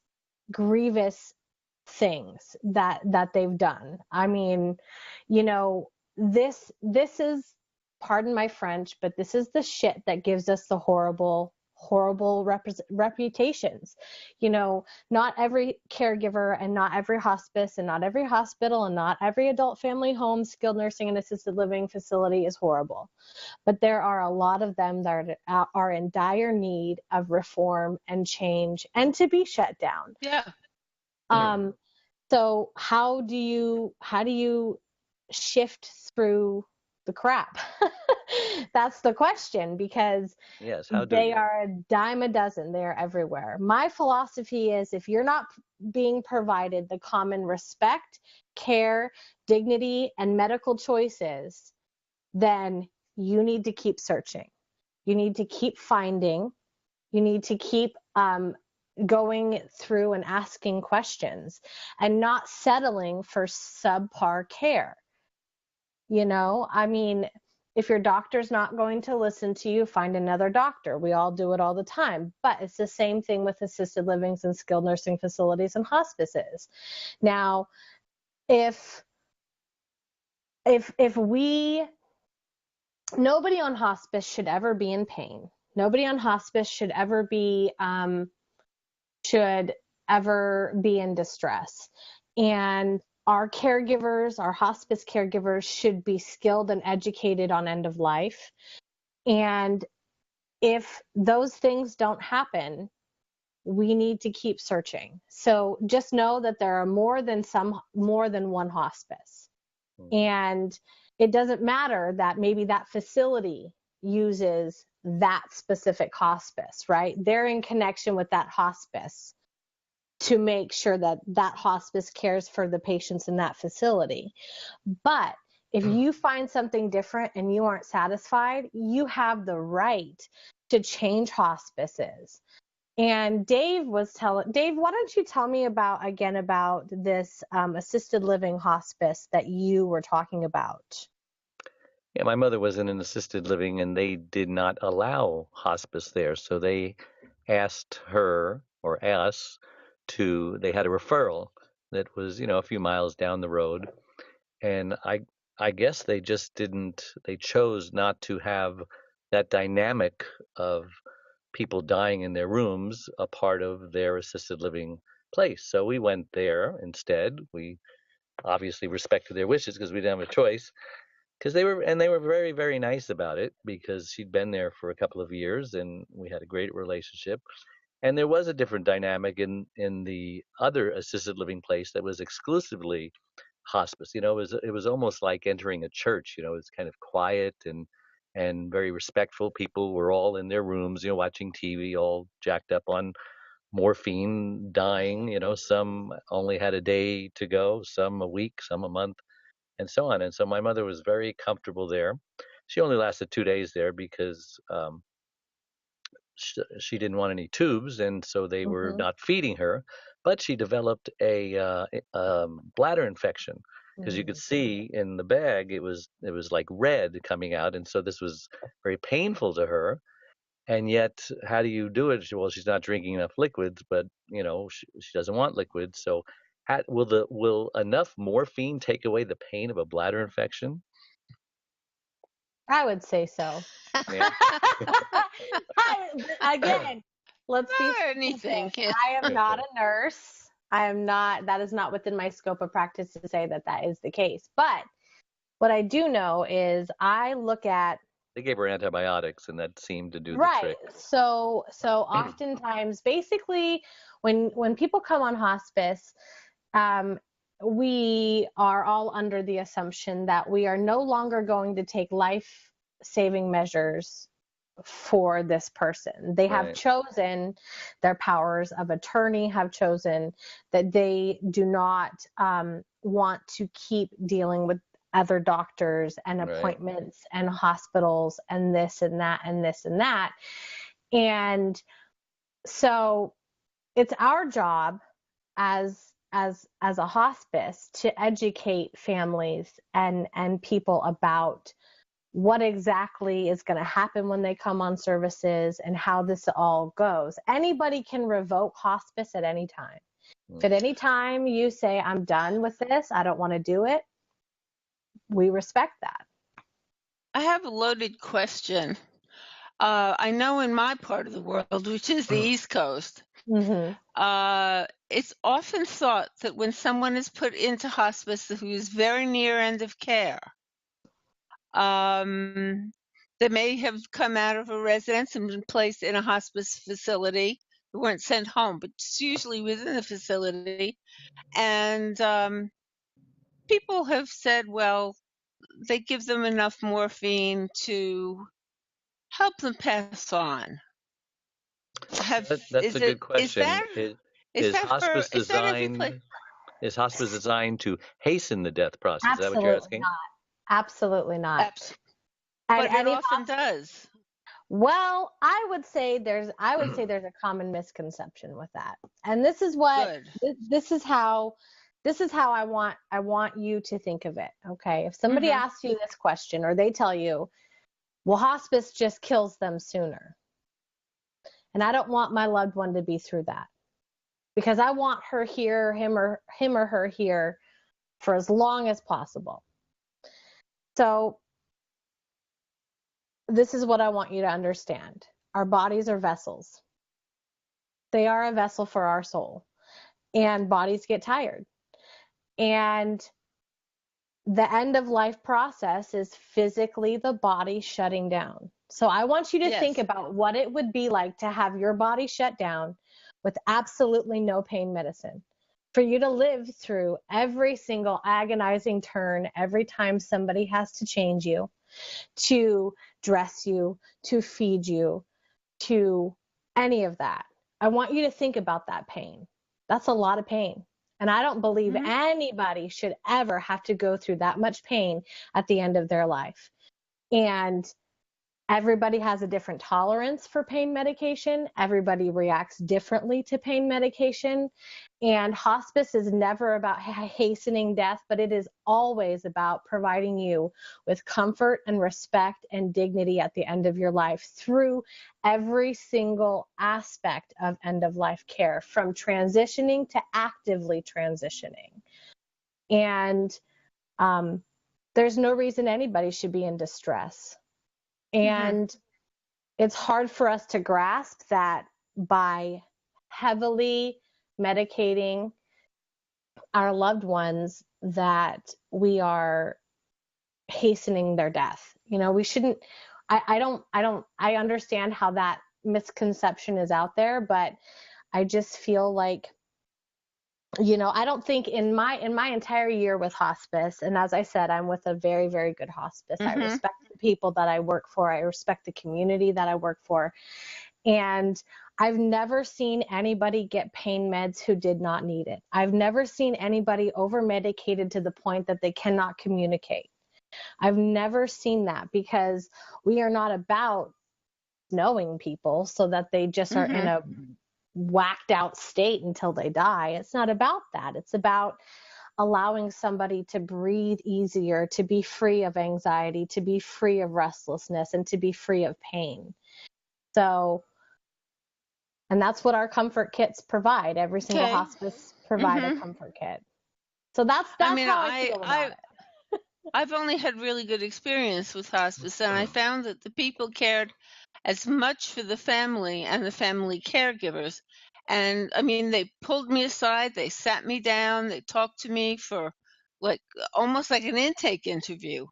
things that they've done. I mean, you know, this is, pardon my French, but this is the shit that gives us the horrible reputations. You know, not every caregiver and not every hospice and not every hospital and not every adult family home, skilled nursing and assisted living facility is horrible. But there are a lot of them that are in dire need of reform and change and to be shut down. Yeah. So how do you shift through the crap? That's the question, because Yes, how do they you? are a dime a dozen. They're everywhere. My philosophy is, if you're not being provided the common respect, care, dignity, and medical choices, then you need to keep searching. You need to keep finding. You need to keep going through and asking questions and not settling for subpar care. I mean, if your doctor's not going to listen to you, find another doctor. We all do it all the time. But it's the same thing with assisted livings and skilled nursing facilities and hospices. Now, if nobody on hospice should ever be in pain. Nobody on hospice should ever be in distress. And our caregivers, our hospice caregivers, should be skilled and educated on end of life. And if those things don't happen, we need to keep searching. So just know that there are more than one hospice. And it doesn't matter that maybe that facility uses that specific hospice, right? They're in connection with that hospice to make sure that that hospice cares for the patients in that facility. But if you find something different and you aren't satisfied, you have the right to change hospices. And Dave, why don't you tell me about this assisted living hospice that you were talking about? Yeah, my mother was in an assisted living, and they did not allow hospice there. So they asked her or us they had a referral that was, a few miles down the road. And I guess they just they chose not to have that dynamic of people dying in their rooms a part of their assisted living place. So we went there instead. We obviously respected their wishes because we didn't have a choice. Because they were very, very nice about it, because she'd been there for a couple of years and we had a great relationship. And there was a different dynamic in the other assisted living place that was exclusively hospice. It was almost like entering a church. It's kind of quiet and very respectful. People were all in their rooms, watching TV, all jacked up on morphine, dying. Some only had a day to go, some a week, some a month, and so on. And so my mother was very comfortable there. She only lasted 2 days there because she didn't want any tubes, and so they were not feeding her. But she developed a bladder infection, because you could see in the bag it was like red coming out, and so this was very painful to her. And yet, how do you do it? Well, she's not drinking enough liquids, but she doesn't want liquids. So, will enough morphine take away the pain of a bladder infection? I would say so. Yeah. Again, let's be anything. I am not a nurse. That is not within my scope of practice to say that is the case. But what I do know is I look at. They gave her antibiotics, and that seemed to do the Right. trick. So oftentimes, basically, when people come on hospice, we are all under the assumption that we are no longer going to take life-saving measures for this person. They have chosen, their powers of attorney have chosen that they do not want to keep dealing with other doctors and appointments and hospitals and this and that and this and that. And so it's our job as a hospice to educate families and people about what exactly is going to happen when they come on services and how this all goes. Anybody can revoke hospice at any time. If at any time you say, I'm done with this, I don't want to do it, we respect that. I have a loaded question. I know in my part of the world, which is the East Coast, it's often thought that when someone is put into hospice who is very near end of care, they may have come out of a residence and been placed in a hospice facility. They weren't sent home, but it's usually within the facility. And people have said, well, they give them enough morphine to help them pass on. That's a good question. Is that every place? Is hospice designed to hasten the death process? Is that what you're Absolutely asking? not. Absolutely not. But it often does. Well, I would say there's a common misconception with that. And this is what this is how I want you to think of it. Okay. If somebody asks you this question, or they tell you, well, hospice just kills them sooner. And I don't want my loved one to be through that, because I want her here, him or her here, for as long as possible. So this is what I want you to understand. Our bodies are vessels. They are a vessel for our soul, and bodies get tired. And the end of life process is physically the body shutting down. So I want you to think about what it would be like to have your body shut down with absolutely no pain medicine. For you to live through every single agonizing turn, every time somebody has to change you, to dress you, to feed you, to any of that. I want you to think about that pain. That's a lot of pain. And I don't believe anybody should ever have to go through that much pain at the end of their life. And everybody has a different tolerance for pain medication. Everybody reacts differently to pain medication. And hospice is never about hastening death, but it is always about providing you with comfort and respect and dignity at the end of your life through every single aspect of end-of-life care, from transitioning to actively transitioning. And there's no reason anybody should be in distress. And it's hard for us to grasp that by heavily medicating our loved ones, that we are hastening their death. You know, we shouldn't. I understand how that misconception is out there, but I just feel like, you know, I don't think in my entire year with hospice, and as I said, I'm with a very, very good hospice. I respect the people that I work for. I respect the community that I work for. And I've never seen anybody get pain meds who did not need it. I've never seen anybody over-medicated to the point that they cannot communicate. I've never seen that, because we are not about knowing people so that they just are in a whacked out state until they die. It's not about that. It's about allowing somebody to breathe easier, to be free of anxiety, to be free of restlessness, and to be free of pain. So, and that's what our comfort kits provide. Every single hospice provide a comfort kit. So that's how I feel about it. I've only had really good experience with hospice, and I found that the people cared as much for the family and the family caregivers. And I mean, they pulled me aside, they sat me down, they talked to me for almost like an intake interview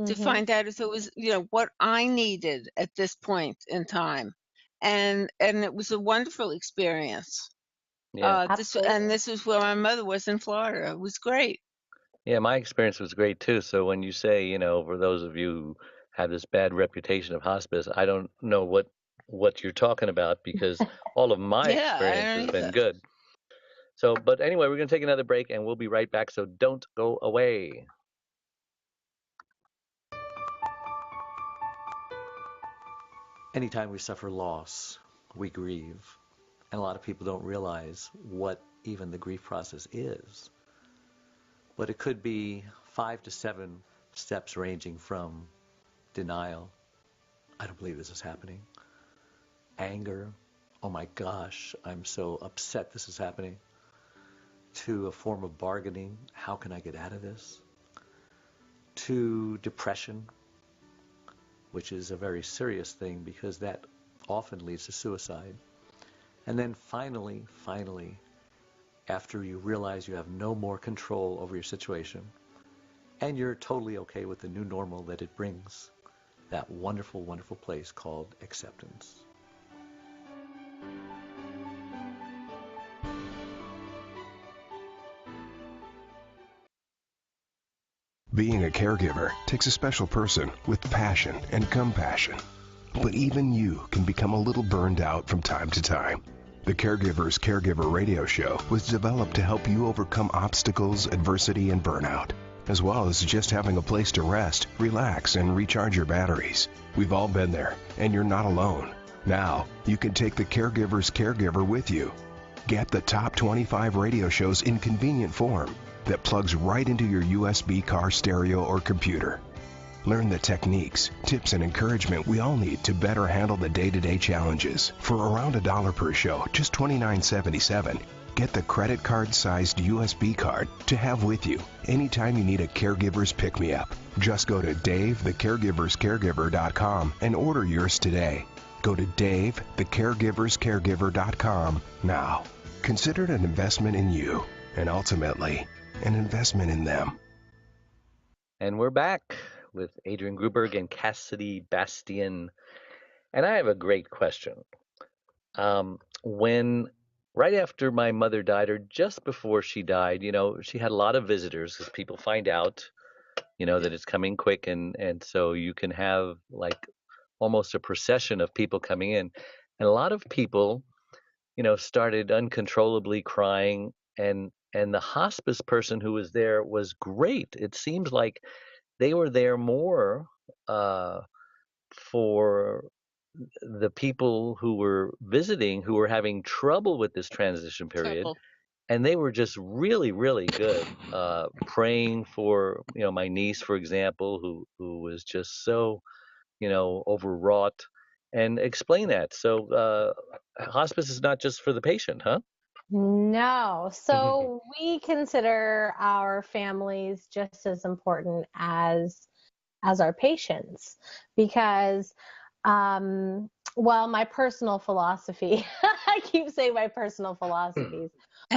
to find out if it was, you know, what I needed at this point in time. And it was a wonderful experience. Yeah. This was where my mother was in Florida. It was great. Yeah, my experience was great too. So when you say, you know, for those of you who have this bad reputation of hospice, I don't know what you're talking about, because all of my experience has been good. So, but anyway, we're going to take another break and we'll be right back. So don't go away. Anytime we suffer loss, we grieve. And a lot of people don't realize what even the grief process is. But it could be 5 to 7 steps, ranging from denial, I don't believe this is happening, anger, oh my gosh, I'm so upset this is happening, to a form of bargaining, how can I get out of this, to depression, which is a very serious thing because that often leads to suicide. And then finally, after you realize you have no more control over your situation and you're totally okay with the new normal that it brings, that wonderful, wonderful place called acceptance. Being a caregiver takes a special person with passion and compassion. But even you can become a little burned out from time to time. The Caregivers Caregiver radio show was developed to help you overcome obstacles, adversity, and burnout, as well as just having a place to rest, relax, and recharge your batteries. We've all been there, and you're not alone. Now, you can take the Caregivers Caregiver with you. Get the top 25 radio shows in convenient form that plugs right into your USB car stereo or computer. Learn the techniques, tips, and encouragement we all need to better handle the day-to-day challenges. For around $1 per show, just $29.77, get the credit card-sized USB card to have with you anytime you need a caregiver's pick-me-up. Just go to DaveTheCaregiversCaregiver.com and order yours today. Go to DaveTheCaregiversCaregiver.com now. Consider it an investment in you, and ultimately, an investment in them. And we're back with Adrian Gruberg and Cassidy Bastien. And I have a great question. Right after my mother died, or just before she died, she had a lot of visitors because people find out, that it's coming quick. And so you can have like almost a procession of people coming in. And a lot of people, started uncontrollably crying. And the hospice person who was there was great. It seems like they were there more for the people who were visiting, who were having trouble with this transition period. And they were just really, really good, praying for, my niece, for example, who was just so, overwrought, and explain that. So hospice is not just for the patient, huh? No. So we consider our families just as important as our patients, because my personal philosophy, I keep saying my personal philosophies,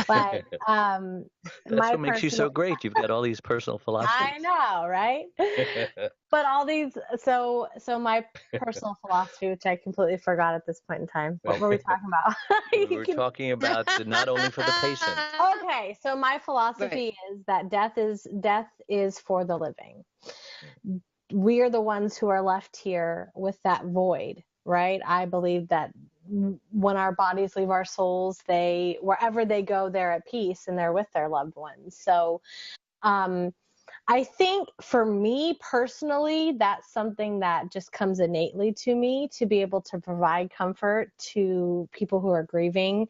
but that's what makes you so great. You've got all these personal philosophies. I know, right? But all these, so my personal philosophy, which I completely forgot at this point in time. What were we talking about? We were talking about not only for the patient. Okay, so my philosophy is that death is for the living. We are the ones who are left here with that void, right? I believe that when our bodies leave our souls, wherever they go, they're at peace and they're with their loved ones. So I think for me personally, that's something that just comes innately to me, to be able to provide comfort to people who are grieving.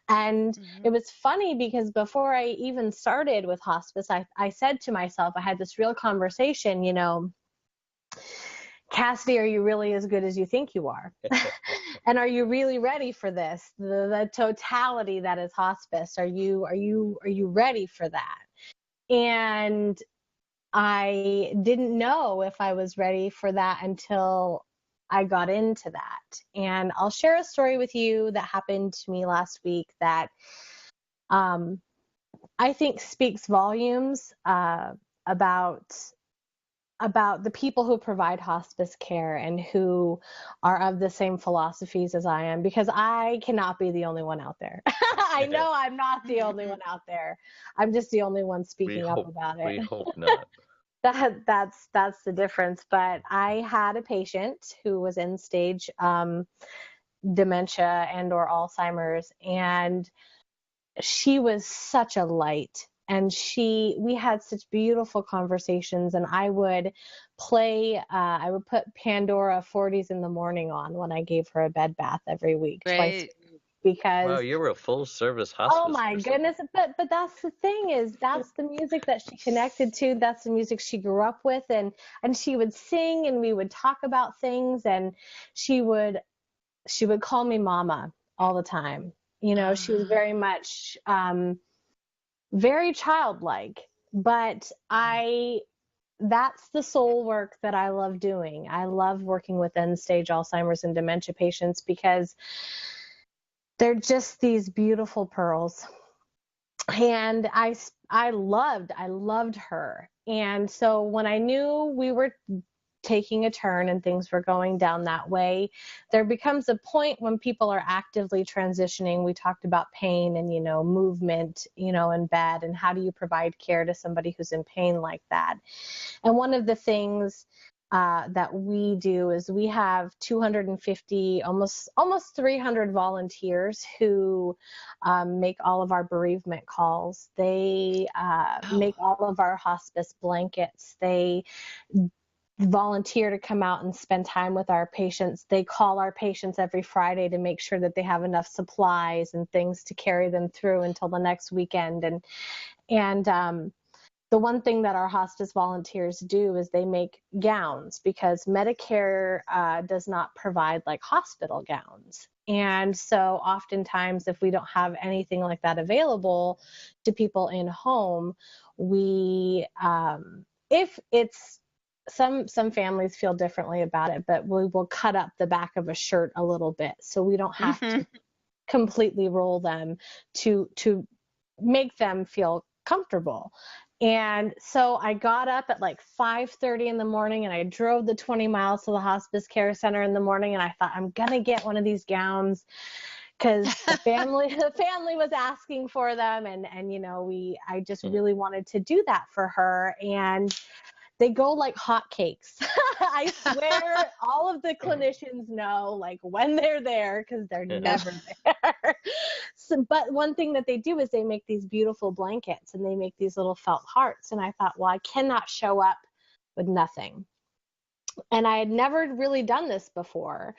And it was funny because before I even started with hospice, I said to myself, I had this real conversation, Cassidy, are you really as good as you think you are? And are you really ready for this? The totality that is hospice. Are you ready for that? And I didn't know if I was ready for that until I got into that. And I'll share a story with you that happened to me last week that I think speaks volumes about the people who provide hospice care and who are of the same philosophies as I am, because I cannot be the only one out there. I know I'm not the only one out there. I'm just the only one speaking up about it. We hope not. That's the difference. But I had a patient who was in stage dementia and or Alzheimer's, and she was such a light. And we had such beautiful conversations, and I would put Pandora 40s in the morning on when I gave her a bed bath every week. Twice, because wow, you were a full service hospice. Oh my goodness. But that's the thing, is that's the music that she connected to. That's the music she grew up with, and she would sing, and we would talk about things, and she would call me mama all the time. She was very much very childlike, but that's the soul work that I love doing. I love working with end-stage Alzheimer's and dementia patients because they're just these beautiful pearls. And I loved her. And so when I knew we were taking a turn and things were going down that way, there becomes a point when people are actively transitioning. We talked about pain and, movement, in bed, and how do you provide care to somebody who's in pain like that. And one of the things that we do is we have 250, almost 300 volunteers who make all of our bereavement calls. They make all of our hospice blankets. They volunteer to come out and spend time with our patients. They call our patients every Friday to make sure that they have enough supplies and things to carry them through until the next weekend. And the one thing that our hospice volunteers do is they make gowns, because Medicare does not provide like hospital gowns. And so oftentimes, if we don't have anything like that available to people in home, we, if it's, some families feel differently about it, but we will cut up the back of a shirt a little bit so we don't have to completely roll them to make them feel comfortable. And so I got up at like 5:30 in the morning, and I drove the 20 miles to the hospice care center in the morning, and I thought, I'm gonna get one of these gowns because the family was asking for them, and I just really wanted to do that for her. And they go like hotcakes. I swear all of the clinicians know like when they're there, because they're never there. So, but one thing that they do is they make these beautiful blankets, and they make these little felt hearts. And I thought, well, I cannot show up with nothing. And I had never really done this before.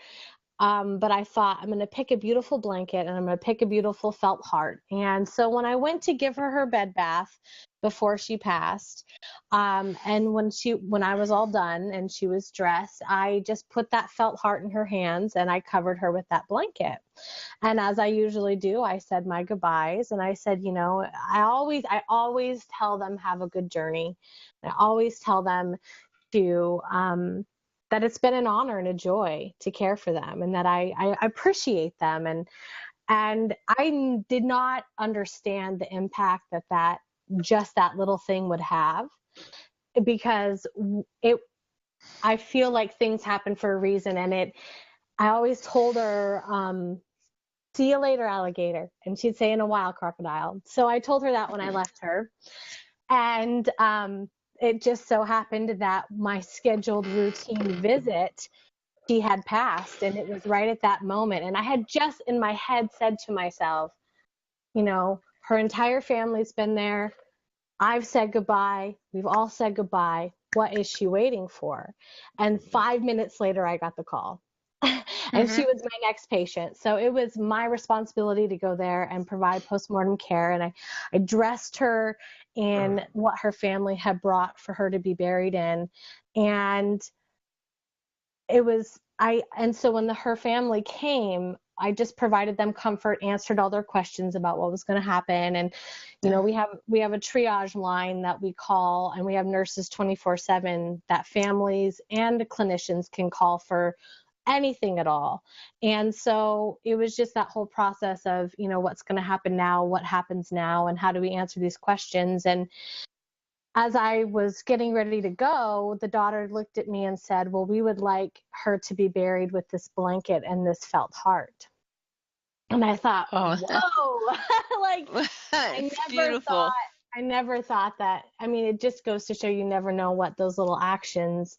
But I thought, I'm going to pick a beautiful blanket, and I'm going to pick a beautiful felt heart. And so when I went to give her bed bath before she passed, and when I was all done and she was dressed, I just put that felt heart in her hands, and I covered her with that blanket. And as I usually do, I said my goodbyes, and I said, I always tell them have a good journey. I always tell them to, that it's been an honor and a joy to care for them, and that I appreciate them. And I did not understand the impact that just that little thing would have, because I feel like things happen for a reason. And I always told her, see you later, alligator. And she'd say, in a while, crocodile. So I told her that when I left her. And it just so happened that my scheduled routine visit, she had passed, and it was right at that moment. And I had just in my head said to myself, her entire family's been there. I've said goodbye. We've all said goodbye. What is she waiting for? And 5 minutes later, I got the call. And she was my next patient. So it was my responsibility to go there and provide postmortem care. And I dressed her in what her family had brought for her to be buried in. And so when her family came, I just provided them comfort, answered all their questions about what was going to happen. And, we have a triage line that we call, and we have nurses 24/7 that families and clinicians can call for anything at all. And so it was just that whole process of, what's going to happen now, what happens now, and how do we answer these questions. And as I was getting ready to go, the daughter looked at me and said, well, we would like her to be buried with this blanket and this felt heart. And I thought, whoa, like it's beautiful. I never thought that. I mean, it just goes to show you never know what those little actions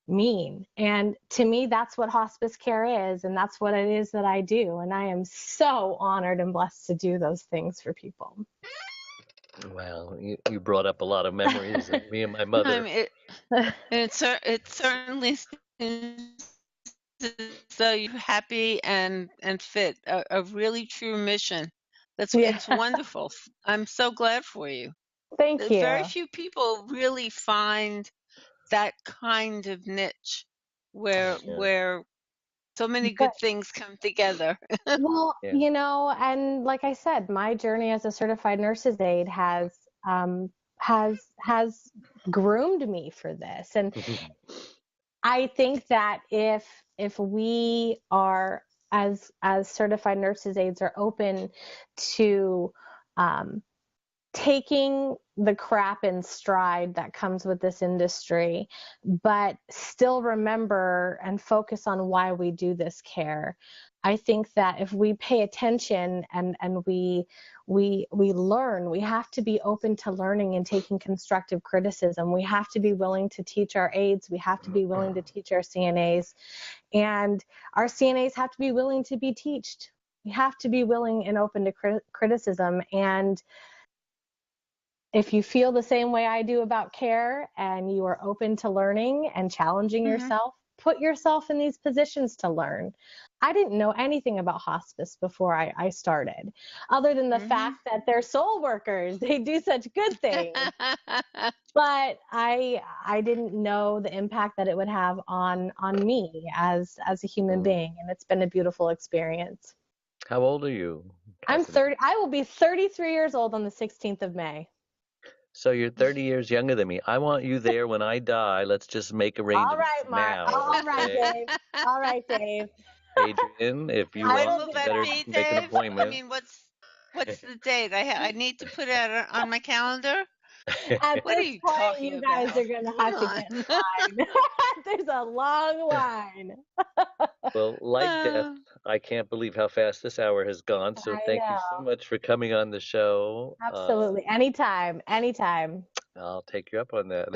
mean. And to me, that's what hospice care is, and that's what it is that I do. And I am so honored and blessed to do those things for people. Well, you brought up a lot of memories of me and my mother. It certainly seems as though you're happy and fit, a really true mission. It's wonderful. I'm so glad for you. Thank you. Very few people really find that kind of niche where so many good things come together. Well, and like I said, my journey as a certified nurse's aide has groomed me for this. And I think that if we are, as certified nurses aides, are open to taking the crap in stride that comes with this industry, but still remember and focus on why we do this care. I think that if we pay attention and we learn, we have to be open to learning and taking constructive criticism. We have to be willing to teach our aides. We have to be willing to teach our CNAs, and our CNAs have to be willing to be taught. We have to be willing and open to criticism. And if you feel the same way I do about care and you are open to learning and challenging yourself, put yourself in these positions to learn. I didn't know anything about hospice before I started, other than the fact that they're soul workers. They do such good things. But I didn't know the impact that it would have on me as a human being, and it's been a beautiful experience. How old are you, I'm Cassidy? 30. I will be 33 years old on the 16th of May. So you're 30 years younger than me. I want you there when I die. Let's just make arrangements All right, Mark. now. All right, okay? Dave. All right, Dave. Adrian, if you When want, will you that better be, make an Dave? appointment. I mean, what's the date? I need to put it on my calendar. At What are this you point, talking you guys about? are going to have to get in line. There's a long line. Well, like death, I can't believe how fast this hour has gone. So I thank you so much for coming on the show. Absolutely. Anytime. I'll take you up on that.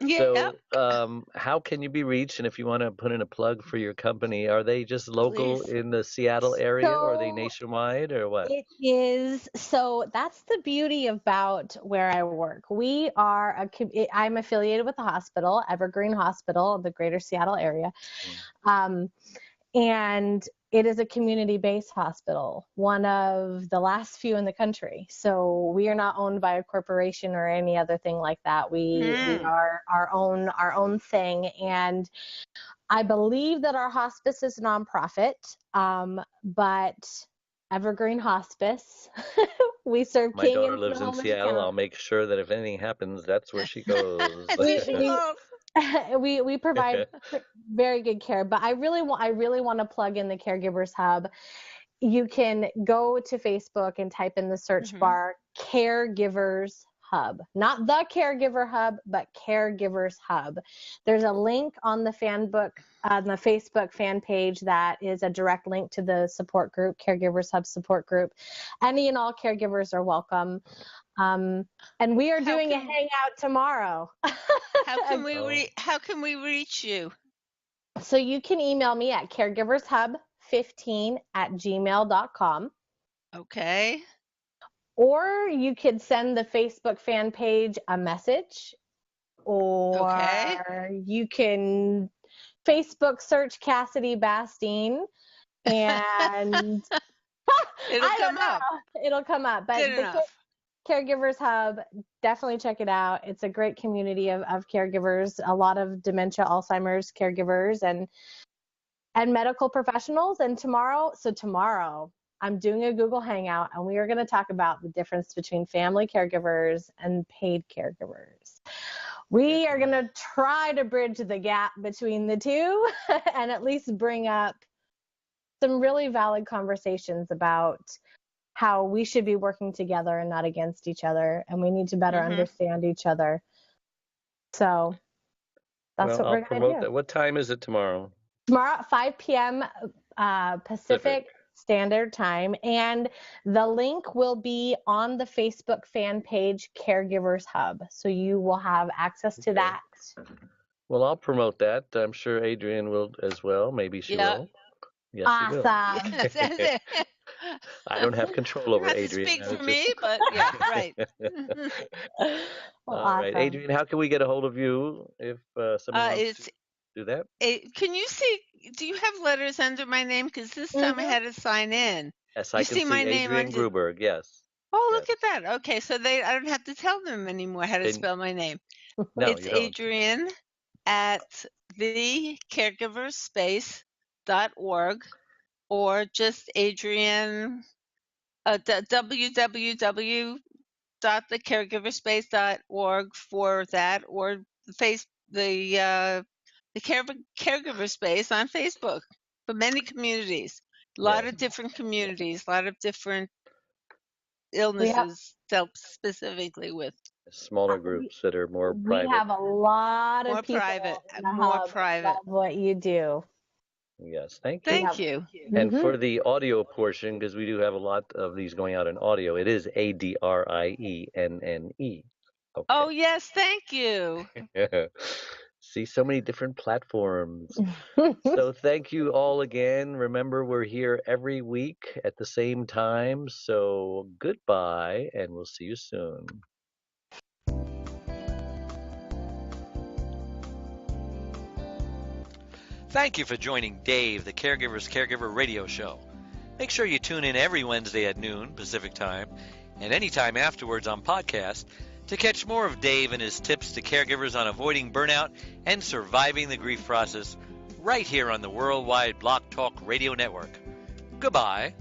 Yeah. So, how can you be reached? And if you want to put in a plug for your company, are they just local Please. in the Seattle area, or are they So nationwide, or what? it is. So that's the beauty about where I work. We are I'm affiliated with the hospital, Evergreen Hospital of the greater Seattle area. And it is a community-based hospital, one of the last few in the country. So we are not owned by a corporation or any other thing like that. We are our own thing. And I believe that our hospice is a nonprofit, but Evergreen Hospice, we serve My King daughter and lives in Sonoma Seattle. County. I'll make sure that if anything happens, that's where she goes. We provide very good care, but I really want to plug in the Caregivers Hub. You can go to Facebook and type in the search bar Caregivers Hub, not the Caregiver Hub, but Caregivers Hub. There's a link on the Facebook fan page that is a direct link to the support group, Caregivers Hub support group. Any and all caregivers are welcome. And we are doing a hangout tomorrow. How can we reach you? So you can email me at caregivershub15@gmail.com. Okay. Or you could send the Facebook fan page a message, or you can Facebook search Cassidy Bastien, and It'll come up. But Good enough. Caregivers Hub, definitely check it out. It's a great community of caregivers, a lot of dementia, Alzheimer's caregivers, and medical professionals. And tomorrow, I'm doing a Google Hangout, and we are going to talk about the difference between family caregivers and paid caregivers. We are going to try to bridge the gap between the two and at least bring up some really valid conversations about how we should be working together and not against each other, and we need to better understand each other. So that's what we're going to do. That. What time is it tomorrow? Tomorrow at 5 p.m. Pacific Standard Time, and the link will be on the Facebook fan page Caregivers Hub, so you will have access to that. Well, I'll promote that. I'm sure Adrian will as well. Maybe she will. Yes, she will. I don't have control over Adrian. Speak for me, but yeah, right. All right, Adrian, how can we get a hold of you if someone wants to do that? Can you see? Do you have letters under my name? Because this time I had to sign in. Yes, I can see my name. Adrian Gruberg. Yes. Oh, look at that. Okay, so I don't have to tell them anymore how to spell my name. No, it's Adrian at thecaregiverspace.org, or just Adrian www.thecaregiverspace.org for that, or the Caregiver Space on Facebook for many communities. A lot of different communities, a lot of different illnesses dealt specifically with. Smaller groups that are more we private. have a lot of More people private, in the more hub private. love what you do. Yes, thank you. Thank you. And Mhm. for the audio portion, because we do have a lot of these going out in audio, it is ADRIENNE. Okay. Oh, yes, thank you. See, so many different platforms. So thank you all again. Remember, we're here every week at the same time. So goodbye, and we'll see you soon. Thank you for joining Dave, the Caregivers Caregiver Radio Show. Make sure you tune in every Wednesday at noon Pacific Time and anytime afterwards on podcast to catch more of Dave and his tips to caregivers on avoiding burnout and surviving the grief process right here on the Worldwide Block Talk Radio Network. Goodbye.